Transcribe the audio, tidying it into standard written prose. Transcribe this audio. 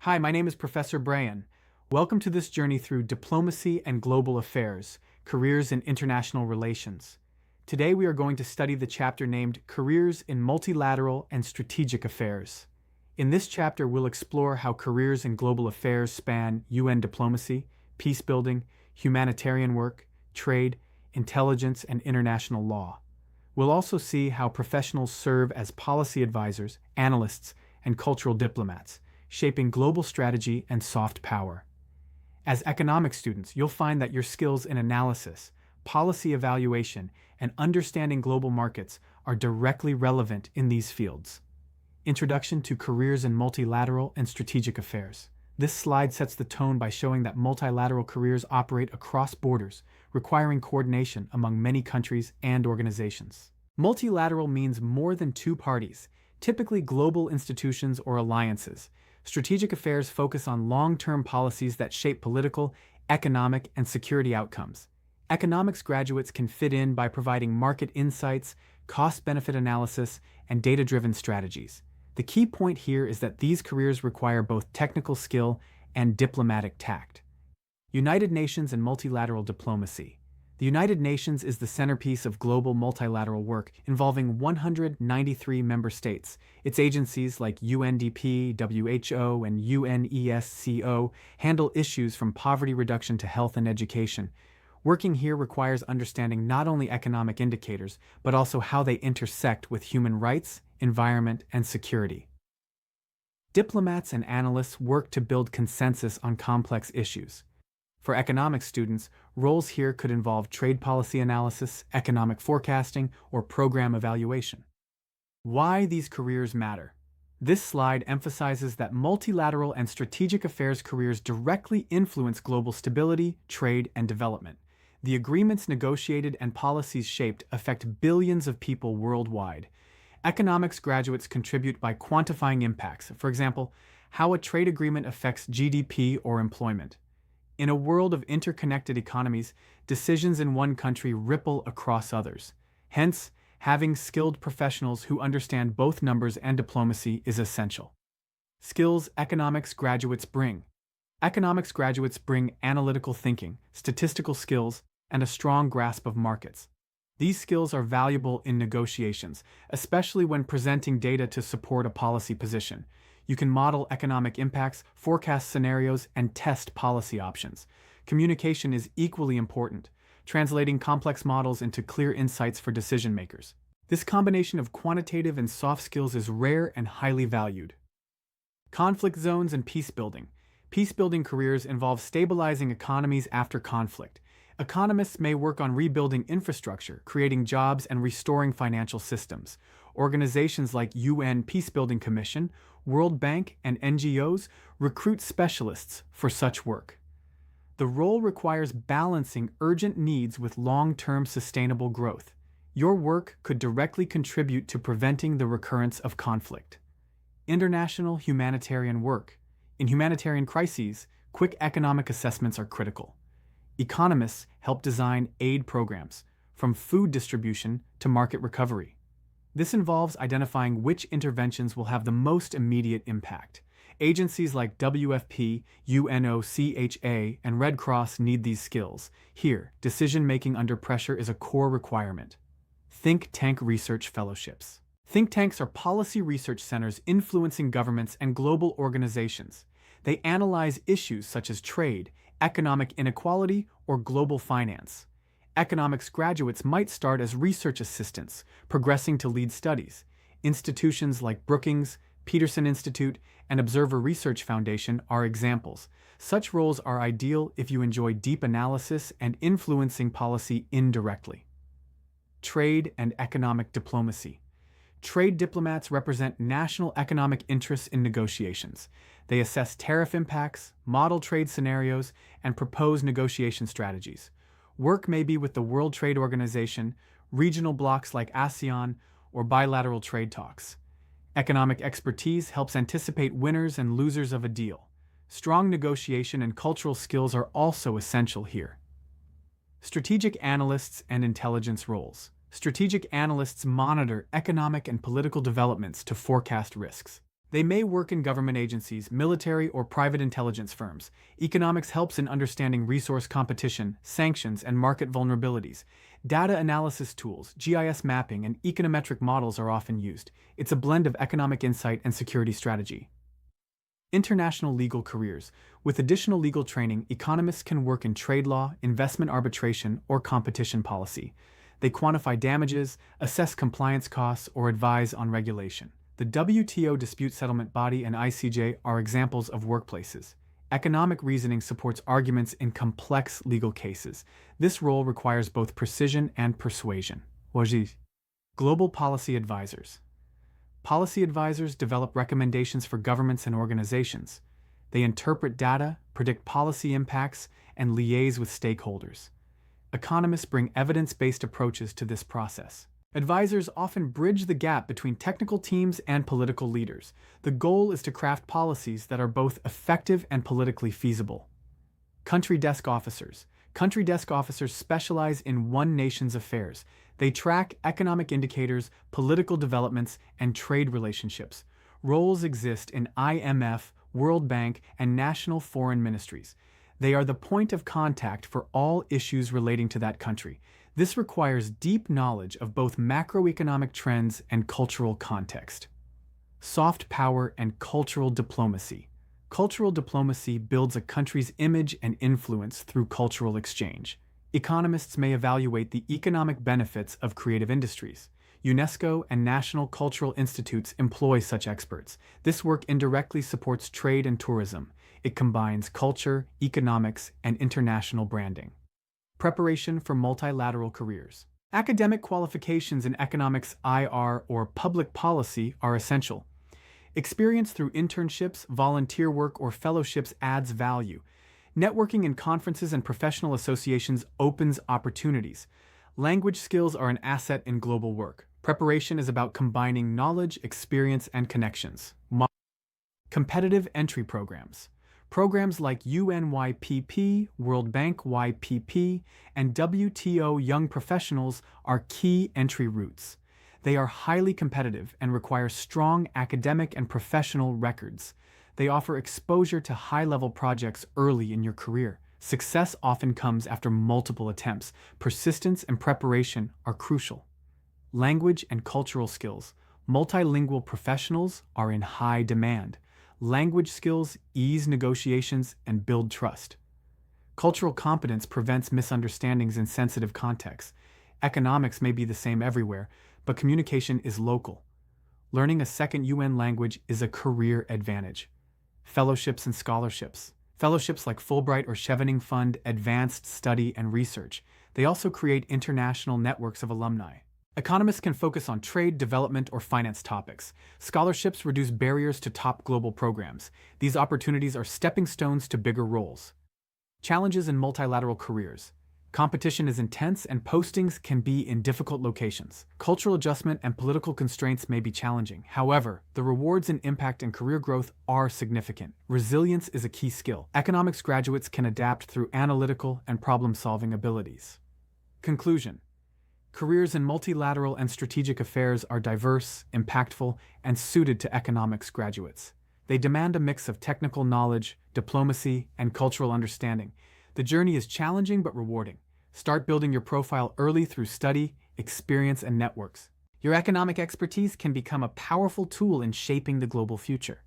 Hi, my name is Professor Brayan. Welcome to this journey through diplomacy and global affairs, careers in international relations. Today we are going to study the chapter named Careers in Multilateral and Strategic Affairs. In this chapter, we'll explore how careers in global affairs span UN diplomacy, peacebuilding, humanitarian work, trade, intelligence, and international law. We'll also see how professionals serve as policy advisors, analysts, and cultural diplomats, shaping global strategy and soft power. As economics students, you'll find that your skills in analysis, policy evaluation, and understanding global markets are directly relevant in these fields. Introduction to Careers in Multilateral and Strategic Affairs. This slide sets the tone by showing that multilateral careers operate across borders, requiring coordination among many countries and organizations. Multilateral means more than two parties, typically global institutions or alliances. Strategic affairs focus on long-term policies that shape political, economic, and security outcomes. Economics graduates can fit in by providing market insights, cost-benefit analysis, and data-driven strategies. The key point here is that these careers require both technical skill and diplomatic tact. United Nations and multilateral diplomacy. The United Nations is the centerpiece of global multilateral work involving 193 member states. Its agencies like UNDP, WHO, and UNESCO handle issues from poverty reduction to health and education. Working here requires understanding not only economic indicators, but also how they intersect with human rights, environment, and security. Diplomats and analysts work to build consensus on complex issues. For economics students, roles here could involve trade policy analysis, economic forecasting, or program evaluation. Why these careers matter. This slide emphasizes that multilateral and strategic affairs careers directly influence global stability, trade, and development. The agreements negotiated and policies shaped affect billions of people worldwide. Economics graduates contribute by quantifying impacts, for example, how a trade agreement affects GDP or employment. In a world of interconnected economies, decisions in one country ripple across others. Hence, having skilled professionals who understand both numbers and diplomacy is essential. Skills economics graduates bring. Economics graduates bring analytical thinking, statistical skills, and a strong grasp of markets. These skills are valuable in negotiations, especially when presenting data to support a policy position. You can model economic impacts, forecast scenarios, and test policy options. Communication is equally important, translating complex models into clear insights for decision makers. This combination of quantitative and soft skills is rare and highly valued. Conflict zones and peacebuilding. Peacebuilding careers involve stabilizing economies after conflict. Economists may work on rebuilding infrastructure, creating jobs, and restoring financial systems. Organizations like UN Peacebuilding Commission, World Bank, and NGOs recruit specialists for such work. The role requires balancing urgent needs with long-term sustainable growth. Your work could directly contribute to preventing the recurrence of conflict. International humanitarian work. In humanitarian crises, quick economic assessments are critical. Economists help design aid programs, from food distribution to market recovery. This involves identifying which interventions will have the most immediate impact. Agencies like WFP, UNOCHA, and Red Cross need these skills. Here, decision-making under pressure is a core requirement. Think Tank Research Fellowships. Think tanks are policy research centers influencing governments and global organizations. They analyze issues such as trade, economic inequality, or global finance. Economics graduates might start as research assistants, progressing to lead studies. Institutions like Brookings, Peterson Institute, and Observer Research Foundation are examples. Such roles are ideal if you enjoy deep analysis and influencing policy indirectly. Trade and economic diplomacy. Trade diplomats represent national economic interests in negotiations. They assess tariff impacts, model trade scenarios, and propose negotiation strategies. Work may be with the World Trade Organization, regional blocs like ASEAN, or bilateral trade talks. Economic expertise helps anticipate winners and losers of a deal. Strong negotiation and cultural skills are also essential here. Strategic analysts and intelligence roles. Strategic analysts monitor economic and political developments to forecast risks. They may work in government agencies, military, or private intelligence firms. Economics helps in understanding resource competition, sanctions, and market vulnerabilities. Data analysis tools, GIS mapping, and econometric models are often used. It's a blend of economic insight and security strategy. International legal careers. With additional legal training, economists can work in trade law, investment arbitration, or competition policy. They quantify damages, assess compliance costs, or advise on regulation. The WTO dispute settlement body and ICJ are examples of workplaces. Economic reasoning supports arguments in complex legal cases. This role requires both precision and persuasion. Global policy advisors. Policy advisors develop recommendations for governments and organizations. They interpret data, predict policy impacts, and liaise with stakeholders. Economists bring evidence-based approaches to this process. Advisors often bridge the gap between technical teams and political leaders. The goal is to craft policies that are both effective and politically feasible. Country desk officers. Country desk officers specialize in one nation's affairs. They track economic indicators, political developments, and trade relationships. Roles exist in IMF, World Bank, and national foreign ministries. They are the point of contact for all issues relating to that country. This requires deep knowledge of both macroeconomic trends and cultural context. Soft power and cultural diplomacy. Cultural diplomacy builds a country's image and influence through cultural exchange. Economists may evaluate the economic benefits of creative industries. UNESCO and national cultural institutes employ such experts. This work indirectly supports trade and tourism. It combines culture, economics, and international branding. Preparation for multilateral careers. Academic qualifications in economics, IR, or public policy are essential. Experience through internships, volunteer work, or fellowships adds value. Networking in conferences and professional associations opens opportunities. Language skills are an asset in global work. Preparation is about combining knowledge, experience, and connections. Competitive entry programs. Programs like UNYPP, World Bank YPP, and WTO Young Professionals are key entry routes. They are highly competitive and require strong academic and professional records. They offer exposure to high-level projects early in your career. Success often comes after multiple attempts. Persistence and preparation are crucial. Language and cultural skills. Multilingual professionals are in high demand. Language skills ease negotiations and build trust. Cultural competence prevents misunderstandings in sensitive contexts. Economics may be the same everywhere, but communication is local. Learning a second UN language is a career advantage. Fellowships and scholarships. Fellowships like Fulbright or Chevening fund advanced study and research. They also create international networks of alumni. Economists can focus on trade, development, or finance topics. Scholarships reduce barriers to top global programs. These opportunities are stepping stones to bigger roles. Challenges in multilateral careers. Competition is intense and postings can be in difficult locations. Cultural adjustment and political constraints may be challenging. However, the rewards in impact and career growth are significant. Resilience is a key skill. Economics graduates can adapt through analytical and problem-solving abilities. Conclusion. Careers in multilateral and strategic affairs are diverse, impactful, and suited to economics graduates. They demand a mix of technical knowledge, diplomacy, and cultural understanding. The journey is challenging but rewarding. Start building your profile early through study, experience, and networks. Your economic expertise can become a powerful tool in shaping the global future.